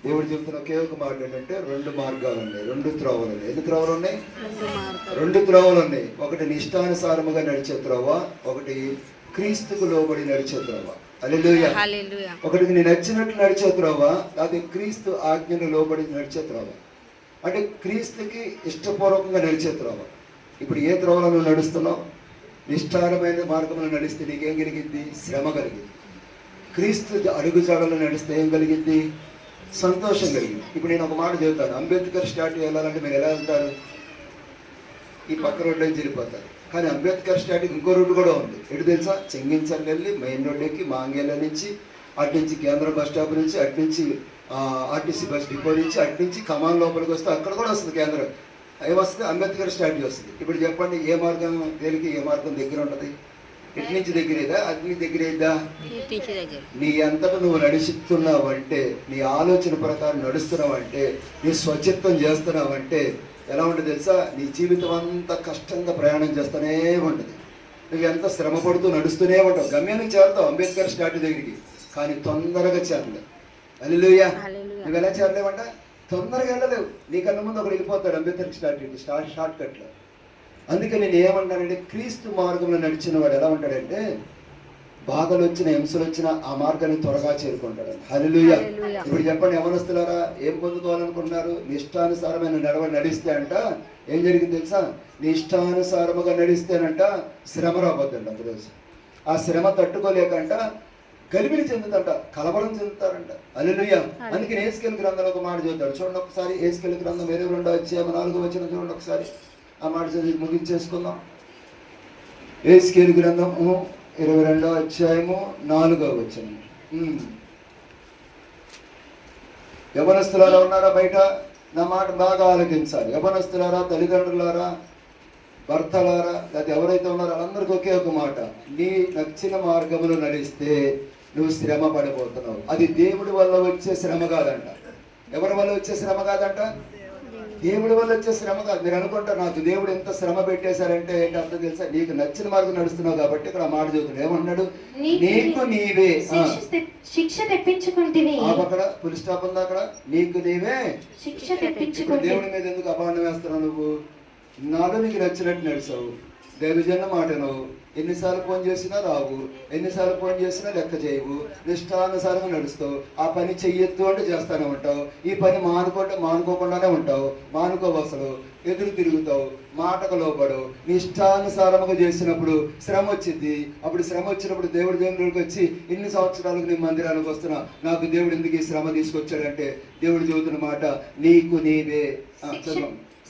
దేవుడు చెప్తున్న ఒకే ఒక మాట ఏంటంటే రెండు మార్గాలు ఉన్నాయి, రెండు త్రోవలు ఉన్నాయి. ఎన్ని త్రోవలు ఉన్నాయి? రెండు త్రోవలు ఉన్నాయి. ఒకటి నిష్టానుసారముగా నడిచే త్రోవ, ఒకటి క్రీస్తుకు లోబడి నడిచే త్రోవ. హల్లెలూయా. ఒకటికి నీ నచ్చినట్లు నడిచే త్రోవ, అది క్రీస్తు ఆజ్ఞను లోబడి నడిచే త్రోవ. అంటే క్రీస్తుకి ఇష్టపూర్వకంగా నడిచే త్రోవ. ఇప్పుడు ఏ త్రోవలో నువ్వు నడుస్తున్నావు? నిష్ఠారమైన మార్గంలో నడిస్తే నీకేం కలిగింది? శ్రమ కలిగింది. క్రీస్తు అడుగుజాడలో నడిస్తే ఏం కలిగింది? సంతోషం కలిగింది. ఇప్పుడు నేను ఒక మాట చెబుతాను. అంబేద్కర్ స్టాట్యూ వెళ్ళాలంటే మీరు ఎలా వెళ్తారు? ఈ పక్క రోడ్లో వెళ్ళిపోతారు. కానీ అంబేద్కర్ స్టాట్యూకి ఇంకో రూట్ కూడా ఉంది. ఎటు తెలుసా? చెంగించల్ వెళ్ళి మెయిన్ రోడ్ ఎక్కి మాంగేల నుంచి, అటు నుంచి కేంద్ర బస్ స్టాప్ నుంచి, అటు నుంచి ఆర్టీసీ బస్ డిపో నుంచి, అటు నుంచి కమాన్ లోపలికి వస్తే అక్కడ కూడా వస్తుంది కేంద్రం. అవి వస్తే అంబేద్కర్ స్టాట్యూ వస్తుంది. ఇప్పుడు చెప్పండి, ఏ మార్గం దేనికి? ఏ మార్గం దగ్గర ఉంటుంది? ఇటు నుంచి దగ్గరేదా, అటు నుంచి దగ్గరేదా? నీ అంతటా నువ్వు నడుస్తున్నావంటే, నీ ఆలోచన ప్రకారం నడుస్తున్నావంటే, నీ స్వచ్ఛత్వం చేస్తున్నావంటే ఎలా ఉంటుంది తెలుసా? నీ జీవితం అంతా కష్టంగా ప్రయాణం చేస్తూనే ఉంటుంది. నువ్వు ఎంత శ్రమ పడుతూ నడుస్తూనే ఉంటావు. గమ్యానికి చేరుతావు అంబేద్కర్ స్టాట్యూ దగ్గరికి, కానీ తొందరగా చేరలేవు. హల్లెలూయా. నువ్వు ఎలా చేరలేవంట? తొందరగా వెళ్ళలేవు. నీకన్నా ముందు ఒకడు వెళ్ళిపోతాడు అంబేద్కర్ స్టాట్యూకి, షార్ట్ కట్లో. అందుకే నేను ఏమంటానంటే, క్రీస్తు మార్గంలో నడిచిన వాడు ఎలా ఉంటాడంటే, బాధలు వచ్చిన, హింసలు వచ్చినా ఆ మార్గాన్ని త్వరగా చేరుకుంటాడు. హల్లెలూయా. ఇప్పుడు చెప్పండి, యవనస్తులారా, ఏం పొందుకోవాలనుకుంటున్నారు? నిష్టానుసారమైన నడిస్తే అంట ఏం జరిగింది తెలుసా? నిష్టానుసారముగా నడిస్తేనంట శ్రమ రాబోద్దంట. ఒకరోజు ఆ శ్రమ తట్టుకోలేకంట గలిబిలి చెందుతంట, కలవరం చెందుతారంట. హల్లెలూయా. అందుకని యేసుకేలు గ్రంథంలో ఒక మాట చదువుతాడు. చూడండి ఒకసారి, యేసుకేలు గ్రంథం 22:4 చూడండి ఒకసారి. ఆ మాట చదివి ముగించేసుకుందాం. యేసుకేలు గ్రంథము 22:4. యవనస్తులారా ఉన్నారా బయట? నా మాట బాగా ఆలోచించాలి. యవనస్తులారా, తల్లిదండ్రులారా, భర్తలారా, లేదా ఎవరైతే ఉన్నారో వాళ్ళందరికీ ఒకే ఒక మాట. నీ నచ్చిన మార్గములు నడిస్తే నువ్వు శ్రమ పడిపోతున్నావు. అది దేవుడి వల్ల వచ్చే శ్రమ కాదంట. ఎవరి వల్ల వచ్చే శ్రమ కాదంట? దేవుడి వల్ల వచ్చే శ్రమ కాదు. మీరు అనుకుంటారు, నాకు దేవుడు ఎంత శ్రమ పెట్టేశారంటే ఏంటి అర్థం తెలుసా? నీకు నచ్చిన మార్గం నడుస్తున్నావు కాబట్టి ఇక్కడ మాట చదువుతున్నాడు. ఏమన్నాడు? నీకు నీవే శిక్ష తెప్పించుకుంటేవి. అక్కడ పులి స్టాప్ ఉంది. అక్కడ నీకు నీవే శిక్ష తెప్పించుకుంటే. దేవుడి మీద ఎందుకు అపమానం వేస్తున్నావు? నువ్వు నాలో నీకు నచ్చినట్టు నడిచావు, దైవజన మాట నువ్వు ఎన్నిసార్లు ఫోన్ చేసినా రావు, ఎన్నిసార్లు ఫోన్ చేసినా లెక్క చేయవు, నిష్టానుసారంగా నడుస్తావు. ఆ పని చెయ్యొద్దు అంటే చేస్తానే ఉంటావు, ఈ పని మానుకోకుండానే ఉంటావు, మానుకోవు, అసలు ఎదురు తిరుగుతావు, మాటకు లోపడు. నిష్టానుసారముగా చేసినప్పుడు శ్రమ వచ్చింది. అప్పుడు శ్రమ వచ్చినప్పుడు దేవుడి దేవుడికి వచ్చి, ఇన్ని సంవత్సరాలకు నీ మందిరానికి వస్తున్నా, నాకు దేవుడు ఎందుకు ఈ శ్రమ తీసుకొచ్చాడంటే దేవుడు చెబుతున్న మాట, నీకు నీవే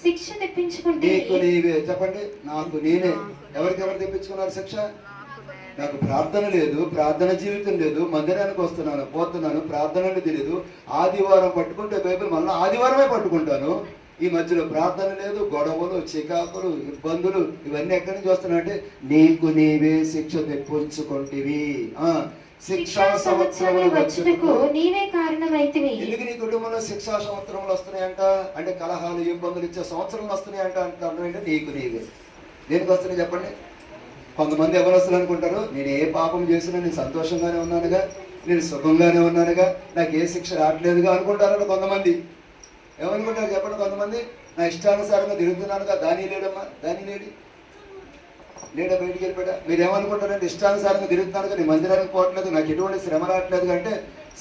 శిక్ష తెప్పించుకుంటే. నీకు నీవే. చెప్పండి, నాకు నేనే. ఎవరు తెప్పించుకున్నారు శిక్ష? నాకు ప్రార్థన లేదు, ప్రార్థన జీవితం లేదు, మందిరానికి వస్తున్నాను, పోతున్నాను, ప్రార్థనలు తెలియదు. ఆదివారం పట్టుకుంటే బైబిల్ మళ్ళీ ఆదివారమే పట్టుకుంటాను. ఈ మధ్యలో ప్రార్థన లేదు, గొడవలు, చికాకులు, ఇబ్బందులు, ఇవన్నీ ఎక్కడి నుంచి వస్తున్నాయంటే నీకు నీవే శిక్ష తెప్పించుకుంటేవి. శిక్షా సంవత్సరములు వచ్చుటకు నీవే కారణమైతివి. ఎందుకు నీ కుటుంబంలో శిక్షా సంవత్సరములు వస్తున్నాయంట అంటే, కలహాలు, ఇబ్బందులు ఇచ్చే సంవత్సరాలు వస్తున్నాయంట అంటే అర్థం ఏంటంటే నీకు నీవే. దేనికి వస్తున్నాయి చెప్పండి? కొంతమంది ఎవరు వస్తున్నారు అనుకుంటారు, నేను ఏ పాపం చేసినా నేను సంతోషంగానే ఉన్నానుగా, నేను సుఖంగానే ఉన్నానుగా, నాకు ఏ శిక్ష రావట్లేదుగా అనుకుంటారు కొంతమంది. ఏమనుకుంటారు చెప్పండి? కొంతమంది నా ఇష్టానుసారంగా తిరుగుతున్నానుగా. దాని లేడమ్మా, దాని లేడా బయటికి వెళ్ళిపోయా. మీరు ఏమనుకుంటారంటే ఇష్టానుసారంగా తిరుగుతున్నాను, నీ మందిరానికి పోవట్లేదు, నాకు ఎటువంటి శ్రమ రావట్లేదు అంటే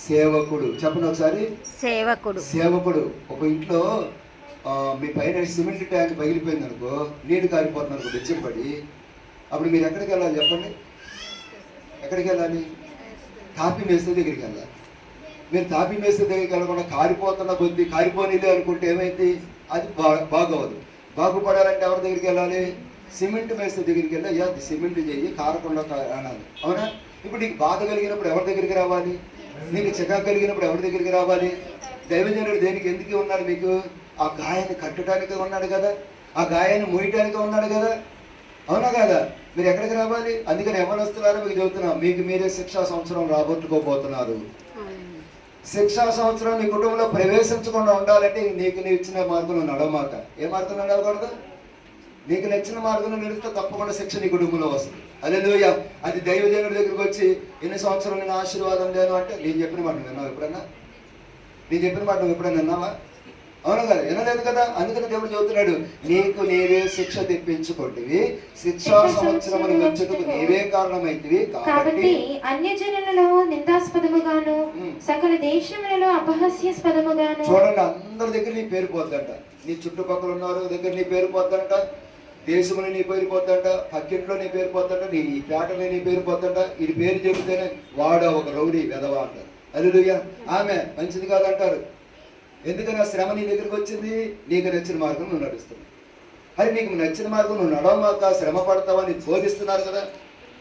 సేవకుడు. చెప్పండి ఒకసారి. సేవకుడు. ఒక ఇంట్లో మీ పైన సిమెంట్ ట్యాంక్ పగిలిపోయింది అనుకో, నీళ్లు కారిపోతుంది అనుకో, బెచ్చం పడి, అప్పుడు మీరు ఎక్కడికి వెళ్ళాలి చెప్పండి? ఎక్కడికి వెళ్ళాలి? తాపీ మేస్త్రి దగ్గరికి వెళ్ళాలి. మీరు తాపీ మేస్త్రి దగ్గరికి వెళ్ళకుండా కారిపోతున్న కొద్ది కారిపోనిలే అనుకుంటే ఏమైంది? అది బాగోదు. బాగుపడాలంటే ఎవరి దగ్గరికి వెళ్ళాలి? సిమెంట్ మేస్త్రి దగ్గరికి వెళ్ళి, అయ్యా సిమెంట్ చెయ్యి, కారకుండా అనాలి. అవునా? ఇప్పుడు నీకు బాధ కలిగినప్పుడు ఎవరి దగ్గరికి రావాలి? నీకు చికాకు కలిగినప్పుడు ఎవరి దగ్గరికి రావాలి? దైవజనుడు దేనికి ఎందుకు ఉన్నాడు మీకు? ఆ గాయాన్ని కట్టడానికి ఉన్నాడు కదా, ఆ గాయాన్ని మోయటానికి ఉన్నాడు కదా, అవునా కదా? మీరు ఎక్కడికి రావాలి? అందుకని యవనస్తులారా మీకు చెబుతున్నా, మీకు మీరే శిక్షా సంవత్సరం రాబట్టుకోబోతున్నారు. శిక్షా సంవత్సరం నీ కుటుంబంలో ప్రవేశించకుండా ఉండాలంటే నీకు నీ ఇచ్చిన మార్గంలో నడవమాక. ఏ మార్గంలో నడవకూడదు? నీకు నచ్చిన మార్గంలో నడిస్తే తప్పకుండా శిక్ష నీ కుటుంబంలో వస్తుంది. హల్లెలూయా. అది దైవజనుడి దగ్గరికి వచ్చి ఎన్ని సంవత్సరాలు నేను ఆశీర్వాదం లేను అంటే నేను చెప్పిన మాట విన్నావు ఎప్పుడన్నా? నేను చెప్పిన మాట నువ్వు ఎప్పుడన్నా విన్నావా? అవును కదా, వినలేదు కదా. అందుకని దేవుడు చెబుతున్నాడు, నీకు నీవే శిక్ష తెప్పించుకుంటేవి, శిక్షా సంవత్సరములు వచ్చేందుకు నీవే కారణమైతివి. కాబట్టి అన్యజనులలో నిందాస్పదముగాను సకల దేశములలో అపహాస్యాస్పదముగాను. చూడండి, అందరి దగ్గర నీ పేరు పోద్దంట. నీ చుట్టుపక్కల ఉన్నవారు దగ్గర నీ పేరు పోద్దంట, దేశంలో నీ పేరు పోద్దంట, పక్కింట్లో నీ పేరు పోద్దంట, నీ పేటలో నీ పేరు పోద్దంట. ఇది పేరు చెబితేనే వాడు ఒక రౌడీ వెధవా అంటారు. హల్లెలూయా. ఆమె మంచిది కాదంటారు. ఎందుకని ఆ శ్రమ నీ దగ్గరికి వచ్చింది? నీకు నచ్చిన మార్గం నువ్వు నడుస్తున్నావు. అది నీకు నచ్చిన మార్గం నువ్వు నడవమాక శ్రమ పడతావని బోధిస్తున్నారు కదా.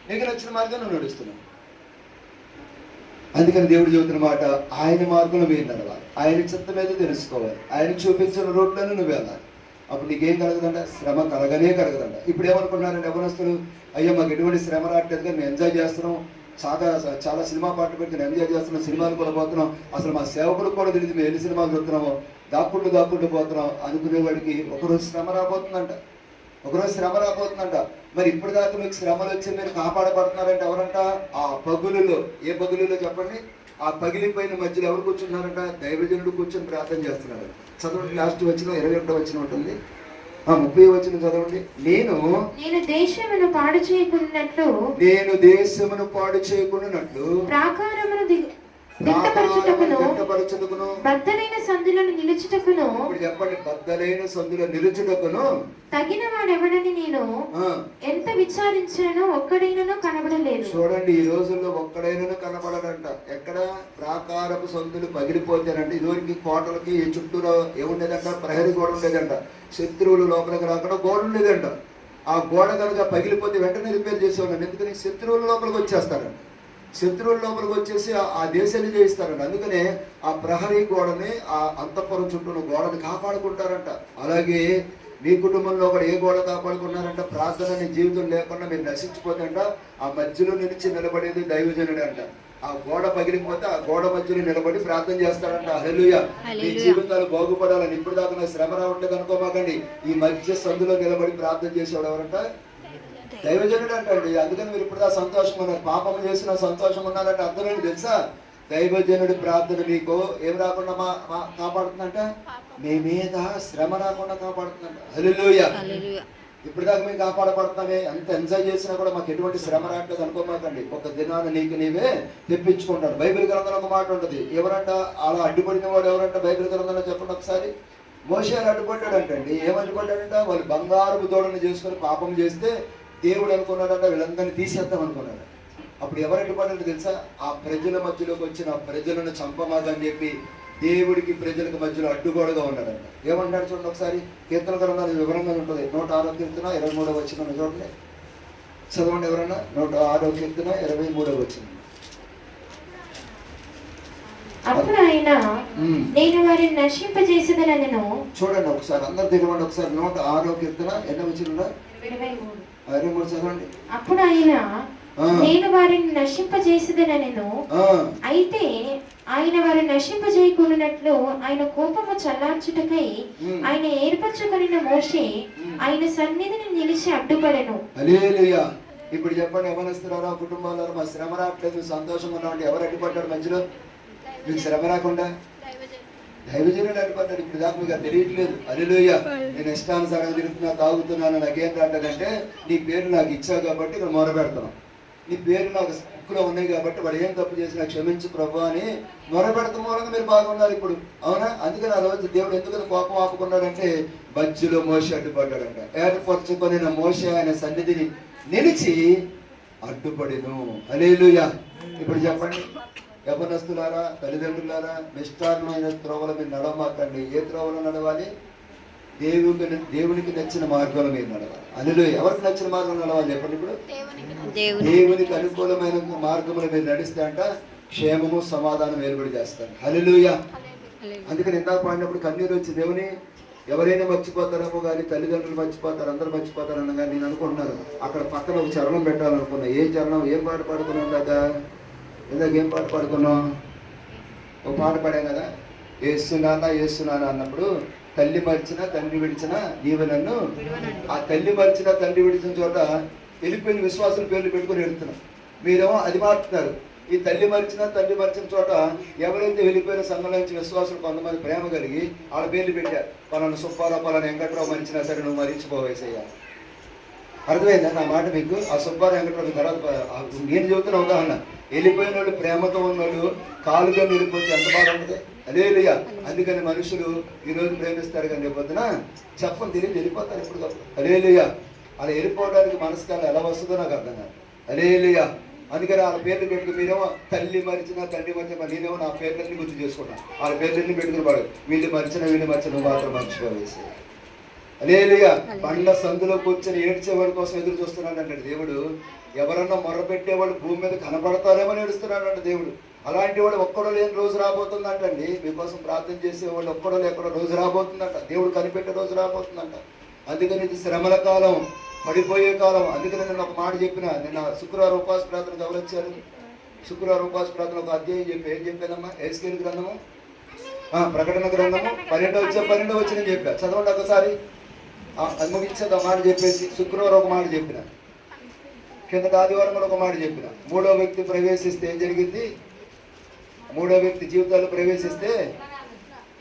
నీకు నచ్చిన మార్గం నువ్వు నడుస్తున్నావు. అందుకని దేవుడు చెబుతున్న మాట, ఆయన మార్గంలో మీరు నడవాలి, ఆయన చిత్తం మీద తెలుసుకోవాలి, ఆయన చూపించిన రోడ్లను నువ్వు వెళ్ళాలి. అప్పుడు నీకేం కలగదంట? శ్రమ కలగనే కలగదంట. ఇప్పుడు ఏమనుకున్నారంటే యవ్వనస్తులు, అయ్యో మాకు ఎటువంటి శ్రమ రావట్లేదు కానీ మేము ఎంజాయ్ చేస్తున్నాం, చాలా సినిమా పాటలు పెట్టి ఎంజాయ్ చేస్తున్నాం, సినిమాలు కూడా పోతున్నాం, అసలు మా సేవకుడు కూడా తెలియదు మేము ఎన్ని సినిమాలు చూస్తున్నామో, దాక్కుంటూ పోతున్నాం అనుకునే వాడికి ఒకరోజు శ్రమ రాబోతుందంట. ఒకరోజు శ్రమ రాబోతుందంట. మరి ఇప్పుడు దాకా మీకు శ్రమలు వచ్చి మీరు కాపాడబడుతున్నారంటే ఎవరంట? ఆ పగులులో. ఏ పగులులో చెప్పండి? ఆ పగిలిపోయిన మధ్యలో ఎవరు కూర్చున్నారంట? దైవజనుడు కూర్చొని ప్రార్థన చేస్తున్నారు. చదవండి, లాస్ట్ వచ్చిన 21 వచ్చిన ఉంటుంది, 30 వచ్చిన చదవండి. నేను దేశమును పాడు చేయకున్నట్లు ప్రాకారమును దిట్టపరచుటకును బద్దలైన సందులను నిలుచుటకును. ఇప్పుడు చెప్పండి, బద్దలైన సందులో నిలుచుటకును తగిన వాడెవడని నేను ఎంత విచారించానో ఒక్కడైనను కనబడలేదు. చూడండి, ఈ రోజుల్లో ఒక్కడైనా కనబడడంట. ఎక్కడ? ప్రాకారపు సందులు పగిలిపోతారంట. ఇదివరకు కోటలకి చుట్టూరా ఏముండేదంట? ప్రహరీ గోడ ఉండేదంట. శత్రువులు లోపలికి రాకుండా గోడ ఉండేదంట. ఆ గోడ కనుక పగిలిపోతే వెంటనే రిపేర్ చేసేవాళ్ళండి. ఎందుకని? శత్రువుల లోపలికి వచ్చేస్తారంట. శత్రువుల లోపలికి వచ్చేసి ఆ దేశాన్ని జయిస్తారంట. అందుకనే ఆ ప్రహరీ గోడని, ఆ అంతఃపురం చుట్టూ గోడని కాపాడుకుంటారంట. అలాగే మీ కుటుంబంలో కూడా ఏ గోడ కాపాడుకున్నారంట? ప్రార్థన నీ జీవితం లేకుండా మీరు నశించిపోతుంట. ఆ మధ్యలో నిలిచి నిలబడేది దైవజనుడు అంట. ఆ గోడ పగిలిపోతే ఆ గోడ మధ్యలో నిలబడి ప్రార్థన చేస్తాడంట. హల్లెలూయా. మీ జీవితాలు బాగుపడాలని ఇప్పుడు దాకా నాకు శ్రమ రావట్లేదు అనుకోమాకండి. ఈ మధ్య సందులో నిలబడి ప్రార్థన చేసేవాడు ఎవరంట? దైవజనుడు అంటండి. అందుకని మీరు ఇప్పుడు సంతోషంగా ఉన్నారు. పాపం చేసిన సంతోషంగా ఉన్నారంటే అర్థం ఏంటి తెలుసా? దైవజనుడి ప్రార్థన మీకు ఏం రాకుండా కాపాడుతుందంట? మీ మీద శ్రమ రాకుండా కాపాడుతుందంట. హల్లెలూయా. ఇప్పుడు దాకా మేము కాపాడబడుతున్నామే, ఎంత ఎంజాయ్ చేసినా కూడా మాకు ఎటువంటి శ్రమ రావట్లేదు అనుకోమాకండి. ఒక దినాన్ని నీకు నీవే తెప్పించుకుంటాడు. బైబిల్ గ్రంథంలో ఒక మాట ఉంటుంది. ఎవరంట అలా అడ్డుపడిన వాడు? ఎవరంట బైబిల్ గ్రంథంలో చెప్పండి ఒకసారి. మోషే అడ్డుపడ్డాడంటండి. ఏమడ్డుపడ్డాడంట? వాళ్ళు బంగారపు దూడను చేసుకుని పాపం చేస్తే దేవుడు అనుకున్నాడంట వీళ్ళందరినీ తీసేద్దాం అనుకున్నాడు. అప్పుడు ఎవరు అడ్డుపడ్డాడు తెలుసా? ఆ ప్రజల మధ్యలోకి వచ్చిన ప్రజలను చంపమాదని చెప్పి దేవుడికి ప్రజలకు మధ్యలో అడ్డుగోడగా ఉన్నాడంట. ఏమంటాడు చూడండి ఒకసారి. కీర్తన గ్రంథాలు వివరంగా ఉంటుంది. 106వ కీర్తన 23వ వచనం చూడండి, చదవండి ఎవరన్నా. 106వ కీర్తన 23వ వచనం. అప్పుడు ఆయన నేను వారిని నశింపజేసేదనెను. చూడండి ఒకసారి, అందరు తెలియండి ఒకసారి. 106వ కీర్తన ఎన్న వచనంలో? 23 చదవండి. అప్పుడు ఆయన నేను వారిని నశింపజేసేదనెను. అయితే ఆయన వారిని నశింపజేయకున్నట్లు ఆయన కోపము చల్లార్చుటకై ఆయన ఏర్పరచుకొనిన మోషే ఆయన సన్నిధిని నిలిచి అడ్డుపడెను. హల్లెలూయా. ఇప్పుడు చెప్పండి, యవ్వనస్తులారా, కుటుంబాలలో మా శ్రమ రావట్లేదు, సంతోషంగా ఉన్నామంటే ఎవరు అడ్డుపడ్డాడు మధ్యలో? మీకు శ్రమ రాకుండా దైవజనుడు అడ్డుపడ్డాడు. ఇప్పుడు దాకా మీకు తెలియట్లేదు. హల్లెలూయా. నేను ఇష్టానుసారంగా తిరుగుతున్నా, తాగుతున్నాను, నాకేం రావట్లేదంటే నీ పేరు నాకు ఇచ్చావు కాబట్టి ఇక్కడ మొర పెడతాను. నీ పేరు నాకు బుక్లో ఉన్నాయి కాబట్టి వాడు ఏం తప్పు చేసినా క్షమించు ప్రభు అని మొరపెడతాం మూలంగా మీరు బాగున్నారు ఇప్పుడు. అవునా? అందుకని ఆ రోజు దేవుడు ఎందుకని కోపం ఆపుకున్నాడంటే మధ్యలో మోషే అడ్డుపడ్డాడంట. ఏర్పరచుకొని మోషే ఆయన సన్నిధిని నిలిచి అడ్డుపడిను. హల్లెలూయా. ఇప్పుడు చెప్పండి, యవ్వనస్తులారా, తల్లిదండ్రులారా, నిష్ఠారమైన త్రోవలు మీరు నడవమాకండి. ఏ త్రోవలో నడవాలి? దేవునికి నచ్చిన మార్గంలో మీరు నడవాలి. హల్లెలూయా. ఎవరికి నచ్చిన మార్గంలో నడవాలి చెప్పండి. ఇప్పుడు దేవునికి అనుకూలమైన మార్గంలో మీరు నడిస్తే అంట క్షేమము సమాధానం ఏర్పడి చేస్తారు. హల్లెలూయా. అందుకని ఇందాక పాడినప్పుడు కన్నీరు వచ్చి దేవుని ఎవరైనా మర్చిపోతారేమో కానీ తల్లిదండ్రులు మర్చిపోతారు, అందరూ మర్చిపోతారు అన్న కానీ నేను అనుకుంటున్నాను. అక్కడ పక్కన ఒక చరణం పెట్టాలనుకున్నా. ఏ చరణం? ఏం పాట పాడుకున్నాం కదా ఇందాక? ఏం పాట పాడుకున్నాం? ఒక పాట పాడాం కదా, ఏస్తున్నానా ఏస్తున్నానా అన్నప్పుడు తల్లి మరిచిన తండ్రి విడిచిన నీవు నన్ను. ఆ తల్లి మరిచిన తండ్రి విడిచిన చోట వెళ్ళిపోయిన విశ్వాసుల పేర్లు పెట్టుకుని వెళ్తున్నాం. మీరేమో అది మారుతున్నారు. ఈ తల్లి మరిచిన చోట ఎవరైతే వెళ్ళిపోయిన సంఘంలో నుంచి విశ్వాసులు కొంతమంది ప్రేమ కలిగి వాళ్ళ పేర్లు పెట్టారు. పలానా సుబ్బారావు, పలానా వెంకట్రావు మరిచినా సరే నువ్వు మరించిపోవేసయ్యా. అర్థమైందా నా మాట మీకు? ఆ సుబ్బారావు వెంకట్రావు తర్వాత నేను చెబుతున్న ఉదాహరణ. వెళ్ళిపోయిన వాళ్ళు, ప్రేమతో ఉన్న వాళ్ళు కాలుగా వెళ్ళిపోతే ఎంత బాగా ఉంటుంది. హల్లెలూయా. అందుకని మనుషులు ఈరోజు ప్రేమిస్తారు కానీ రేపొద్దున చెప్పని తెలియదు వెళ్ళిపోతారు ఇప్పుడు. హల్లెలూయా. అలా వెళ్ళిపోవడానికి మనసుకాలు ఎలా వస్తుందో నాకు అర్థం కాదు. హల్లెలూయా. అందుకని వాళ్ళ పేర్లు పెట్టుకుని మీరేమో తల్లి మరిచినా తండ్రి మరిచినా నేనేమో నా పేర్లన్నీ గుర్తు చేసుకుంటాను. వాళ్ళ పేర్లన్నీ పెట్టుకుని వాడు వీళ్ళు మరిచిన మాత్రం మర్చిపోవేసి. హల్లెలూయా. పండ్ల సందులో కూర్చొని ఏడ్చేవాడి కోసం ఎదురు చూస్తున్నాడు అంటే దేవుడు. ఎవరన్నా మొర్ర పెట్టేవాడు భూమి మీద కనపడతారేమో ఏడుస్తున్నాడు అంటే దేవుడు. అలాంటి వాడు ఒక్కడో లేని రోజు రాబోతుందంటండి. మీకోసం ప్రార్థన చేసేవాళ్ళు ఒక్కడో ఎక్కడో రోజు రాబోతుందంట. దేవుడు కనిపెట్టే రోజు రాబోతుందంట. అందుకని ఇది శ్రమల కాలం, పడిపోయే కాలం. అందుకని నేను ఒక మాట చెప్పిన. నిన్న శుక్రవారం ఉపవాస ప్రార్థనకు ఎవరు వచ్చారు? శుక్రవారం ఉపవాస ప్రార్థన ఒక అధ్యాయం చెప్పి ఏం చెప్పానమ్మా? ఎస్కేల్ గ్రంథము, ప్రకటన గ్రంథము 12 వచ్చి నేను చెప్పా. చదవండి ఒకసారి. అది ముగించేది ఒక మాట చెప్పేసి శుక్రవారం ఒక మాట చెప్పిన, కింద ఆదివారం కూడా ఒక మాట చెప్పిన. మూడో వ్యక్తి ప్రవేశిస్తే ఏం జరిగింది? మూడో వ్యక్తి జీవితాల్లో ప్రవేశిస్తే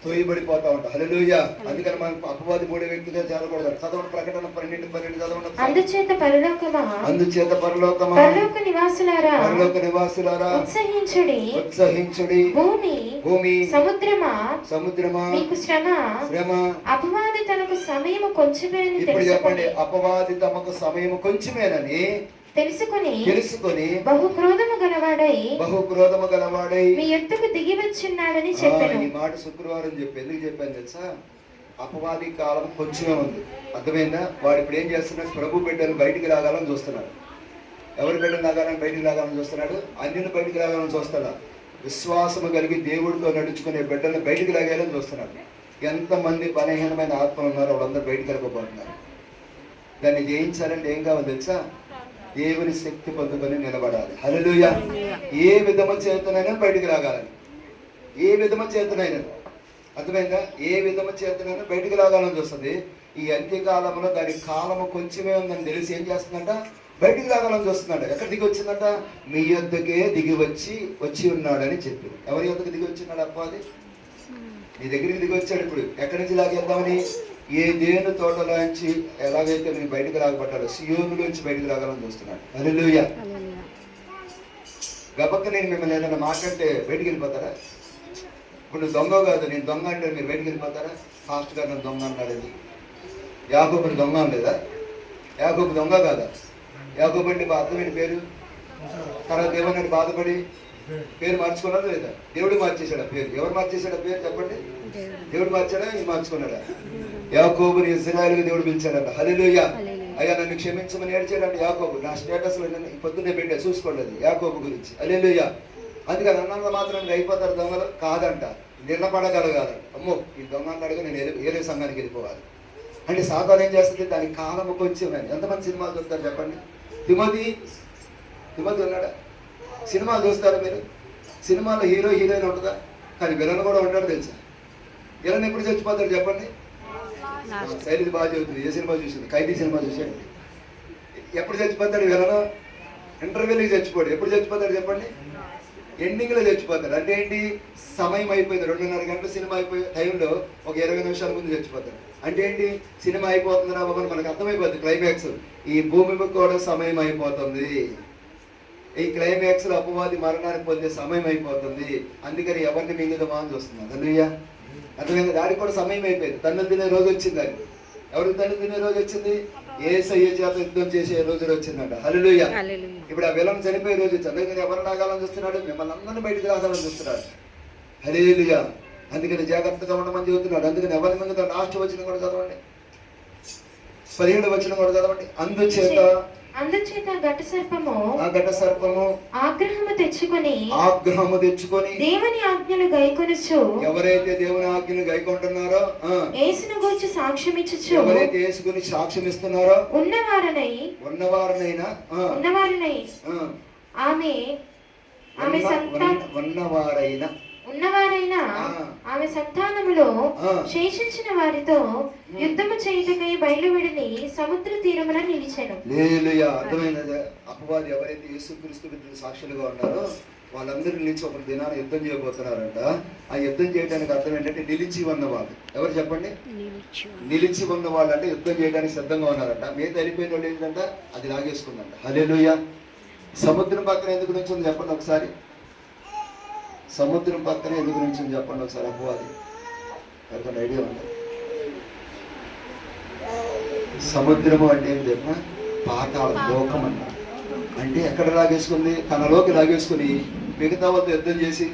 తోయబడిపోతా ఉంటాం. హల్లెలూయా. అందుకని మనం అపవాది మూడో వ్యక్తిగా చేరకూడదు. చదవండి ప్రకటన 12 చదవండి. అందుచేత పరలోకమా పరలోక నివాసులారా ఉత్సహించుడి. భూమి సముద్రమా మీకు శ్రమ. అపవాది తనకు సమయము కొంచెమేనని. ఇప్పుడు చెప్పండి. అపవాది తమకు సమయము కొంచెమేనని తెలుసుకొని బహు క్రోధము గలవాడై మీ ఎత్తుకు దిగి వచ్చిన్నాడని చెప్పాను. ఈ మాట శుక్రవారం చెప్పి ఎందుకు చెప్పాను తెలుసా? అపవాది కాలం కొంచెమే ఉంది. అర్థమైందా? వాడు ఇప్పుడు ఏం చేస్తున్నాడు? ప్రభు బిడ్డలు బయటికి రాగాలని చూస్తున్నాడు. ఎవరి బిడ్డలు బయటికి రాగాలని చూస్తున్నాడు? అన్యులు బయటికి రాగాలని చూస్తాడా? విశ్వాసము కలిగి దేవుడితో నడుచుకునే బిడ్డలను బయటికి లాగాలని చూస్తున్నాడు. ఎంతమంది బలహీనమైన ఆత్మలు ఉన్నారో వాళ్ళందరూ బయటికి వెళ్ళకపోతున్నారు. దాన్ని జయించాలంటే ఏం కావాలి తెలుసా? దేవుని శక్తి పొందుకొని నిలబడాలి. హల్లెలూయా. ఏ విధము చేతనైనా బయటికి రాగాలని, ఏ విధము చేతనైనా. అర్థమైందా? ఏ విధము చేతనైనా బయటికి రాగాలని చూస్తుంది. ఈ అంత్యకాలంలో దాని కాలము కొంచెమే ఉందని తెలిసి ఏం చేస్తుందంట? బయటికి రాగాలని చూస్తున్నాడు. ఎక్కడ దిగి వచ్చిందంట? మీ యొద్దకే దిగి వచ్చి ఉన్నాడని చెప్పింది. ఎవరి యొద్దకు దిగి వచ్చినాడు? అపవాది నీ దగ్గరికి దిగి వచ్చాడు. ఇప్పుడు ఎక్కడి నుంచి లాగేద్దామని? ఏ దేని తోటలోంచి ఎలాగైతే నేను బయటకు రాగబడ్డాడో సియోనులోంచి బయటకు రాగాలని చూస్తున్నాడు. హల్లెలూయా. గబక్క నేను మిమ్మల్ని ఏదైనా మాట్లాడితే బయటికి వెళ్ళిపోతారా? ఇప్పుడు దొంగ కాదు, నేను దొంగ అంటే మీరు బయటికి వెళ్ళిపోతారా? ఫాస్ట్ గా నన్ను దొంగ అన్నాడు. యాకోబుని దొంగ అనలేదా? యాకోబు దొంగ కాదా? యాకోబు అంటే అర్థమైన పేరు. తర్వాత ఏమన్నాడు? బాధపడి పేరు మార్చుకున్నాడు లేదా? దేవుడు మార్చేశాడు ఆ పేరు. ఎవరు మార్చేశాడు ఆ పేరు చెప్పండి? దేవుడు మార్చాడా? ఇది మార్చుకున్నాడా? యాకోబుని ఇశ్రాయేలుగా దేవుడు పిలిచాడంట. హల్లెలూయా. అయ్యా నన్ను క్షమించమని ఏడ్చాడంట యాకోబు. నా స్టేటస్ లో పొద్దున్నే పెట్టా, చూసుకోండి అది యాకోబు గురించి. హల్లెలూయా. అందుకని అన్నంత మాత్రం అయిపోతారు దొంగలు కాదంట. నిలబడగలగాలి. అమ్మో ఈ దొంగ అన్నాడుగా నేను ఏరే సంఘానికి వెళ్ళిపోవాలి అంటే సాతాను ఏం చేస్తుంది? దాని కాలము కొంచెం. ఎంతమంది సినిమాలు చూస్తారు చెప్పండి? తిమోతి ఉన్నాడా? సినిమాలు చూస్తారు మీరు? సినిమాలో హీరో హీరోయిన్ ఉంటుందా? కానీ విలన్ కూడా ఉంటాడు తెలుసా? విలన్ ఎప్పుడు చచ్చిపోతాడు చెప్పండి? శైలి బాగా చదువుతుంది. ఏ సినిమా చూసింది? ఖైదీ సినిమా చూసాడు. ఎప్పుడు చచ్చిపోతాడు విలను? ఇంటర్వ్యూలకి చచ్చిపోడు. ఎప్పుడు చచ్చిపోతాడు చెప్పండి? ఎండింగ్లో చచ్చిపోతాడు. అంటే ఏంటి? సమయం అయిపోయింది. 2:30 గంటల సినిమా అయిపోయే టైంలో ఒక 20 నిమిషాల ముందు చచ్చిపోతాడు. అంటే ఏంటి? సినిమా అయిపోతుంది రా బాబు మనకు అర్థమైపోతుంది. క్లైమాక్స్ ఈ భూమికి కూడా సమయం అయిపోతుంది. ఈ క్లైమాక్స్ లో అపవాది మరణానికి పొందే సమయం అయిపోతుంది. అందుకని ఎవరిని మింగుదమా అని చూస్తున్నాను. హల్లెలూయా. అర్థమైంది? దానికి కూడా సమయం అయిపోయింది. తన్నులు తినే రోజు వచ్చింది. అది ఎవరికి తన్నులు తినే రోజు వచ్చింది? యేసయ్య చేత యుద్ధం చేసే రోజు వచ్చిందంట. హల్లెలూయా. ఇప్పుడు ఆ విలన్ చనిపోయే రోజు వచ్చింది. అందుకని ఎవరు రాగాలని చూస్తున్నాడు? మిమ్మల్ని అందరినీ బయటికి రాగాలని చూస్తున్నాడు. హల్లెలూయా. అందుకని జాగ్రత్తగా ఉండమని చెబుతున్నాడు. అందుకని ఎవరి మీద లాస్ట్ వచ్చిన కూడా చదవండి. 17వ వచనం కూడా చదవండి. అందుచేత ఘట సర్పము ఆగ్రహము తెచ్చుకొని దేవుని ఆజ్ఞలు గైకొనుచు. ఎవరైతే దేవుని ఆజ్ఞలు గైకొంటున్నారో, యేసును గూర్చి సాక్ష్యం ఇచ్చుచు, ఎవరైతే యేసు గురించి సాక్ష్యం ఇస్తున్నారో ఉన్నవారనైనా ఆమె ఉన్నవారైన ఉన్నవారైనా ఆమె సంతానములో శేషించిన వారితో యుద్ధము చేయుటకై బయలువెడలి సముద్ర తీరమున నిలిచెను. హల్లెలూయా. అర్థమైనది. అపవాది ఎవరైతే యేసుక్రీస్తు బిడ్డలు సాక్షులుగా ఉన్నారో వాళ్ళందరూ నిలిచి ఒక దినాన యుద్ధం చేయబోతున్నారంట. ఆ యుద్ధం చేయడానికి అర్థం ఏంటంటే నిలిచి ఉన్నవాళ్ళు. ఎవరు చెప్పండి? నిలిచి ఉన్న వాళ్ళు అంటే యుద్ధం చేయడానికి సిద్ధంగా ఉన్నారంట. మీద వెళ్ళిపోయిన వాళ్ళు ఏంటంట అది లాగేసుకుందంట. హల్లెలూయా. సముద్రం పక్కన ఎందుకు నుంచి చెప్పండి ఒకసారి. సముద్రం పక్కన ఎందుకు నుంచి చెప్పండి ఒకసారి. అపవాది ఎవరికైనా ఐడియా ఉందా? సముద్రము అంటే ఏమి చెప్పిన పాతాళ లోకం అన్నారు. అంటే ఎక్కడ లాగేసుకుంది? తనలోకి లాగేసుకుని మిగతా వాళ్ళతో యుద్ధం చేసి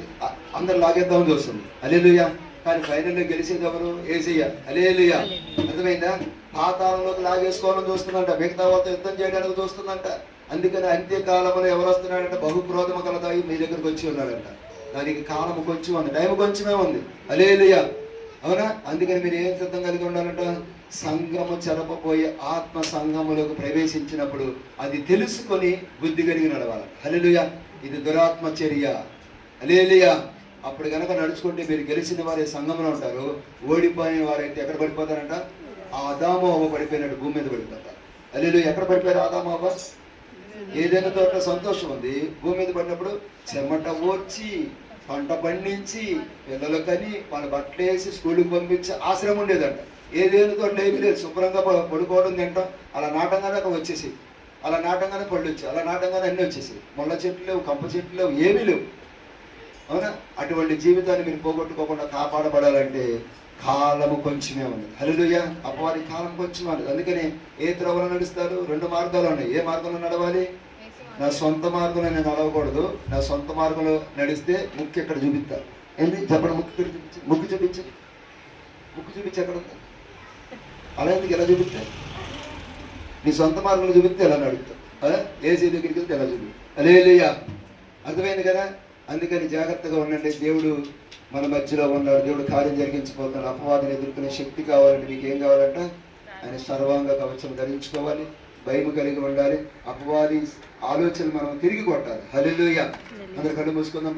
అందరు లాగేద్దామని చూస్తుంది. హల్లెలూయా. కానీ ఫైనల్లో గెలిచేది ఎవరు? యేసయ్య. హల్లెలూయా. అర్థమైందా? పాతాళంలోకి లాగేసుకోవాలని చూస్తుందంట, మిగతా వాళ్ళతో యుద్ధం చేయడానికి చూస్తుందంట. అందుకని అంత్యకాలంలో ఎవరు వస్తున్నాడంటే బహుక్రోధము కలదాయి మీ దగ్గరకు వచ్చి ఉన్నాడంట. దానికి కాలం కొంచెం ఉంది, టైం కొంచెమే ఉంది. హల్లెలూయా. అవునా? అందుకని మీరు ఏం సిద్ధం కలిగి ఉండాలంట? సంఘము చెరపబోయే ఆత్మ సంఘములోకి ప్రవేశించినప్పుడు అది తెలుసుకొని బుద్ధి కలిగి నడవాలి. హల్లెలూయా. ఇది దురాత్మ చర్య. హల్లెలూయా. అప్పుడు కనుక నడుచుకుంటే మీరు గెలిచిన వారి సంఘంలో ఉంటారు. ఓడిపోయిన వారైతే ఎక్కడ పడిపోతారంట? ఆదాము అవ్వ పడిపోయినట్టు భూమి మీద పడిపోతారు. హల్లెలూయా. ఎక్కడ పడిపోయారు ఆదాము అవ్వ? ఏదైనా తోట సంతోషం ఉంది. భూమి మీద పడినప్పుడు చెమట ఓర్చి పంట పండించి పిల్లలు కని వాళ్ళ బట్టలు వేసి స్కూల్కి పంపించి ఆశ్రమం ఉండేదంట. ఏదేను తోట ఏమీ లేదు, శుభ్రంగా పడుకోవడం తింటాం. అలా నాటంగానే అక్కడ వచ్చేసి, అలా నాటంగానే పళ్ళు వచ్చి, అలా నాటంగానే అన్నీ వచ్చేసి, ముళ్ళ చెట్లు లేవు, కంప చెట్లు లేవు, ఏమీ లేవు. అవునా? అటువంటి జీవితాన్ని మీరు పోగొట్టుకోకుండా కాపాడబడాలంటే కాలము కొంచెమే ఉంది. హల్లెలూయా. అపవాది కాలం కొంచెమే ఉంది. అందుకని ఏ త్రోవలో నడుస్తారు? రెండు మార్గాలు ఉన్నాయి. ఏ మార్గంలో నడవాలి? నా సొంత మార్గంలో నేను నడవకూడదు. నా సొంత మార్గంలో నడిస్తే ముక్కు ఎక్కడ చూపిస్తారు? ఏంటి చెప్పండి? ముక్కు చూపించి, ముక్కు చూపించి, ముక్కు చూపించి ఎక్కడ ఉంది? అలా ఎందుకు ఎలా చూపిస్తే? నీ సొంత మార్గంలో చూపిస్తే ఎలా నడుపుతావు? ఏసీ దగ్గరికి వెళ్తే ఎలా చూపి? హల్లెలూయా. అర్థమైంది కదా? అందుకని జాగ్రత్తగా ఉండండి. దేవుడు మన మధ్యలో ఉన్నాడు. దేవుడు కార్యం జరిగించిపోతున్నాడు. అపవాదిని ఎదుర్కొనే శక్తి కావాలంటే మీకు ఏం కావాలంట? ఆయన సర్వాంగ కవచం ధరించుకోవాలి, భయం కలిగి ఉండాలి. అపవాది ఆలోచనలు మనం తిరిగి కొట్టాలి. హల్లెలూయా. అందరు కళ్ళు మూసుకుందాం.